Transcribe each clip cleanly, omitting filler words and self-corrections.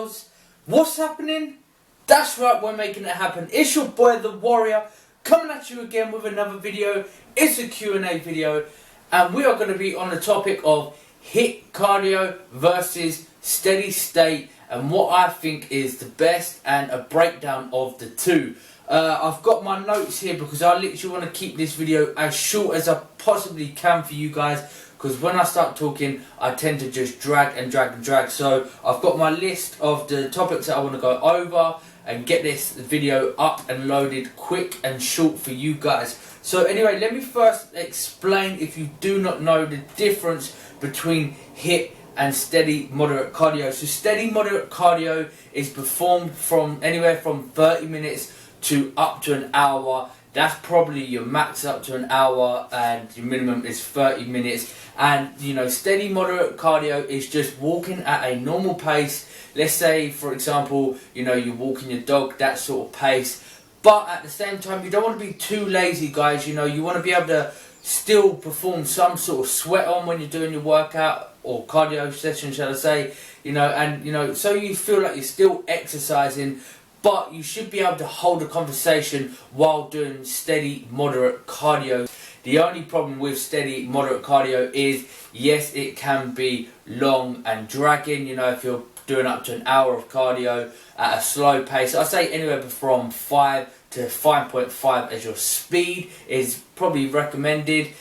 girls, what's happening? That's right, we're making it happen. It's your boy the Warrior coming at you again with another video. It's a Q&A video, and we are going to be on the topic of HIIT cardio versus steady state and what I think is the best, and a breakdown of the two. I've got my notes here because I literally want to keep this video as short as I possibly can for you guys, because when I start talking I tend to just drag and drag and drag. So I've got my list of the topics that I want to go over and get this video up and loaded quick and short for you guys. So anyway, let me first explain, if you do not know, the difference between HIIT and steady moderate cardio. So steady moderate cardio is performed from anywhere from 30 minutes to up to an hour. That's probably your max, up to an hour, and your minimum is 30 minutes. And you know, steady moderate cardio is just walking at a normal pace. Let's say, for example, you know, you're walking your dog, that sort of pace. But at the same time, you don't want to be too lazy, guys. You know, you want to be able to still perform some sort of sweat on when you're doing your workout or cardio session, shall I say. You know, and you know, so you feel like you're still exercising, but you should be able to hold a conversation while doing steady moderate cardio. The only problem with steady moderate cardio is, yes, it can be long and dragging. You know, if you're doing up to an hour of cardio at a slow pace, I'd say anywhere from 5 to 5.5 as your speed is probably recommended,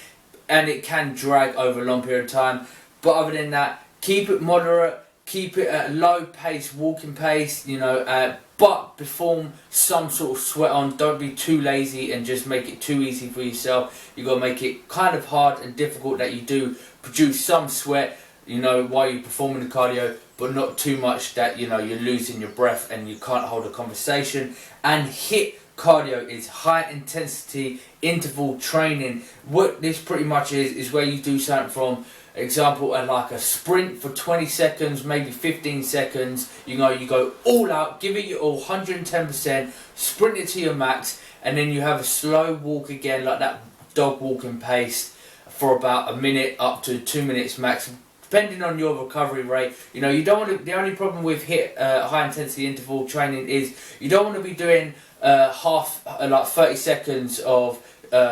and it can drag over a long period of time. But other than that, keep it moderate, keep it at a low pace, walking pace, you know, but perform some sort of sweat on. Don't be too lazy and just make it too easy for yourself. You've got to make it kind of hard and difficult that you do produce some sweat, you know, while you're performing the cardio, but not too much that, you know, you're losing your breath and you can't hold a conversation. And HIIT cardio is high intensity interval training. What this pretty much is where you do something from, example, like a sprint for 20 seconds, maybe 15 seconds. You know, you go all out, give it your all, 110%, sprint it to your max, and then you have a slow walk again, like that dog walking pace, for about a minute up to 2 minutes max, depending on your recovery rate. You know, you don't want to. The only problem with HIIT, high intensity interval training, is you don't want to be doing like 30 seconds of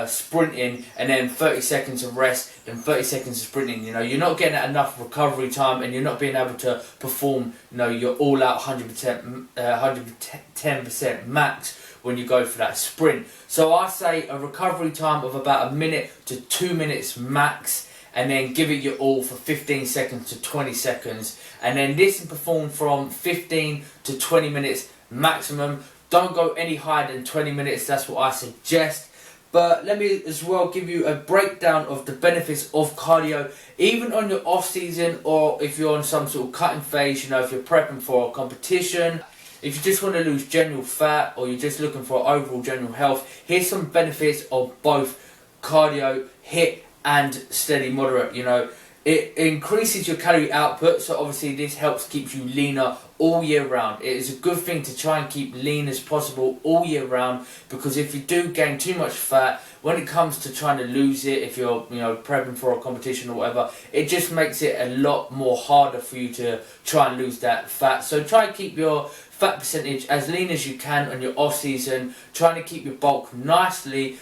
sprinting and then 30 seconds of rest and 30 seconds of sprinting. You know, you're not getting enough recovery time, and you're not being able to perform, you know, your all out 110% max when you go for that sprint. So I say a recovery time of about a minute to 2 minutes max, and then give it your all for 15 seconds to 20 seconds. And then this is performed from 15 to 20 minutes maximum. Don't go any higher than 20 minutes, that's what I suggest. But let me as well give you a breakdown of the benefits of cardio, even on your off season, or if you're on some sort of cutting phase, you know, if you're prepping for a competition, if you just want to lose general fat, or you're just looking for overall general health. Here's some benefits of both cardio, HIIT, and steady moderate. You know, it increases your calorie output, so obviously this helps keep you leaner all year round. It is a good thing to try and keep lean as possible all year round, because if you do gain too much fat, when it comes to trying to lose it, if you're, you know, prepping for a competition or whatever, it just makes it a lot more harder for you to try and lose that fat. So try and keep your fat percentage as lean as you can on your off season, trying to keep your bulk nicely,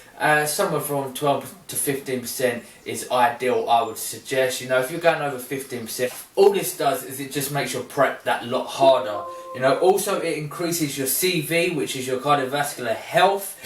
somewhere from 12 to 15% is ideal, I would suggest. You know, if you're going over 15%, all this does is it just makes your prep that lot harder. You know, also it increases your CV, which is your cardiovascular health,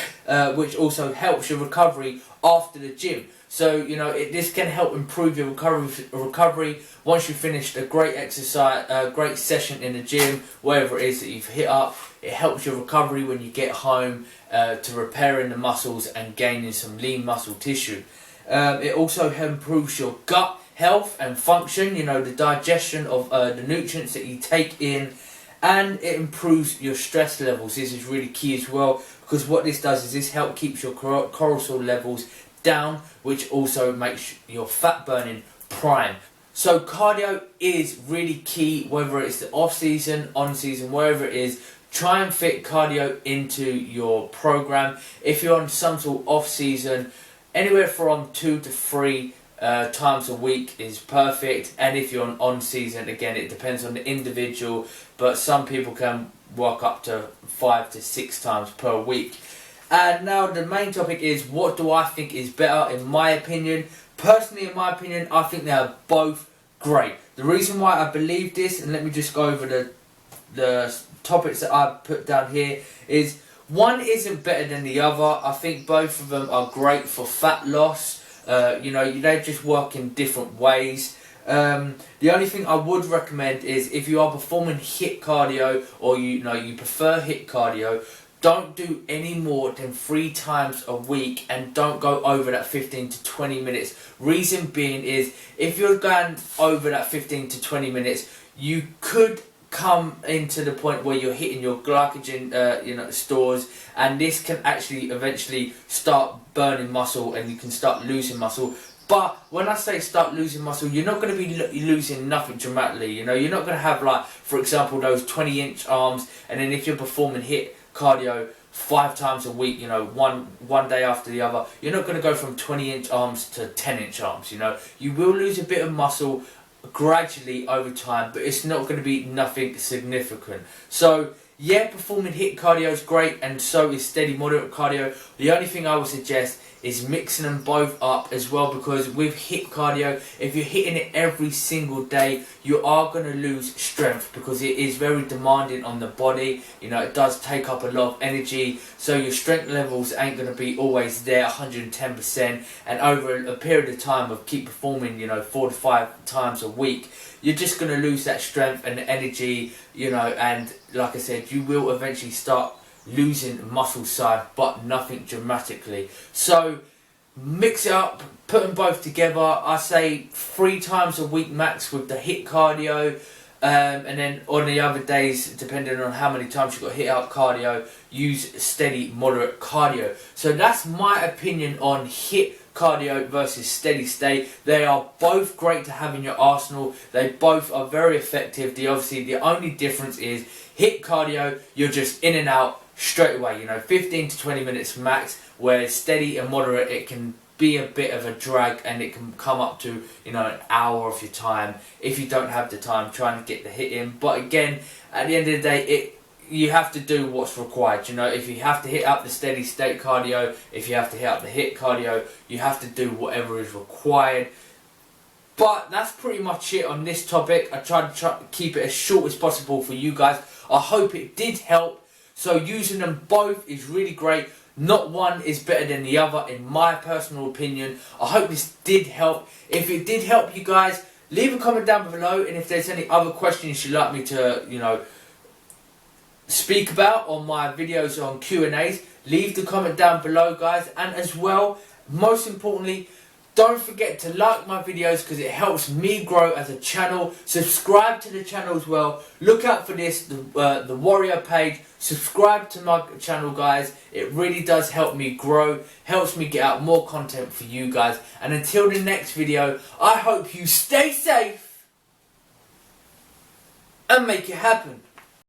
which also helps your recovery after the gym. So, you know, this can help improve your recovery once you've finished a great exercise, a great session in the gym, wherever it is that you've hit up. It helps your recovery when you get home, to repairing the muscles and gaining some lean muscle tissue. It also improves your gut health and function, you know, the digestion of the nutrients that you take in, and it improves your stress levels. This is really key as well, because what this does is this helps keep your cortisol levels down, which also makes your fat burning prime. So cardio is really key, whether it's the off season, on season, wherever it is. Try and fit cardio into your program. If you're on some sort of off season, anywhere from 2 to 3 times a week is perfect. And if you're on season, again, it depends on the individual, but some people can work up to 5 to 6 times per week. And now the main topic is, what do I think is better in my opinion? Personally, in my opinion, I think they are both great. The reason why I believe this, and let me just go over the topics that I've put down here, is one isn't better than the other. I think both of them are great for fat loss. You know, they just work in different ways. The only thing I would recommend is, if you are performing HIIT cardio, or you prefer HIIT cardio, don't do any more than 3 times a week, and don't go over that 15 to 20 minutes. Reason being is, if you're going over that 15 to 20 minutes, you could come into the point where you're hitting your glycogen stores, and this can actually eventually start burning muscle, and you can start losing muscle. But when I say start losing muscle, you're not going to be losing nothing dramatically. You know, you're not going to have, like, for example, those 20-inch arms, and then if you're performing HIIT cardio 5 times a week, you know, one day after the other, you're not going to go from 20-inch arms to 10-inch arms. You know, you will lose a bit of muscle gradually over time, but it's not going to be nothing significant. So yeah, performing HIIT cardio is great, and so is steady moderate cardio. The only thing I would suggest is mixing them both up as well, because with HIIT cardio, if you're hitting it every single day, you are going to lose strength, because it is very demanding on the body. You know, it does take up a lot of energy, so your strength levels ain't going to be always there 110%, and over a period of time of keep performing, you know, 4 to 5 times a week, you're just going to lose that strength and energy, you know, and like I said, you will eventually start losing muscle side, but nothing dramatically. So mix it up, put them both together. I say 3 times a week max with the HIIT cardio, and then on the other days, depending on how many times you've got HIIT out cardio, use steady moderate cardio. So that's my opinion on HIIT cardio versus steady state. They are both great to have in your arsenal. They both are very effective. Obviously the only difference is HIIT cardio, you're just in and out straight away, you know, 15 to 20 minutes max, whereas steady and moderate, it can be a bit of a drag, and it can come up to, you know, an hour of your time if you don't have the time trying to get the HIIT in. But again, at the end of the day, you have to do what's required. You know, if you have to hit up the steady state cardio, if you have to hit up the HIIT cardio, you have to do whatever is required. But that's pretty much it on this topic. I tried to keep it as short as possible for you guys. I hope it did help. So using them both is really great. Not one is better than the other, in my personal opinion. I hope this did help. If it did help you guys, leave a comment down below, and if there's any other questions you'd like me to, you know, speak about on my videos on Q&As, leave the comment down below, guys. And as well, most importantly, don't forget to like my videos, because it helps me grow as a channel. Subscribe to the channel as well. Look out for this, the Warrior page. Subscribe to my channel, guys. It really does help me grow, helps me get out more content for you guys. And until the next video, I hope you stay safe and make it happen.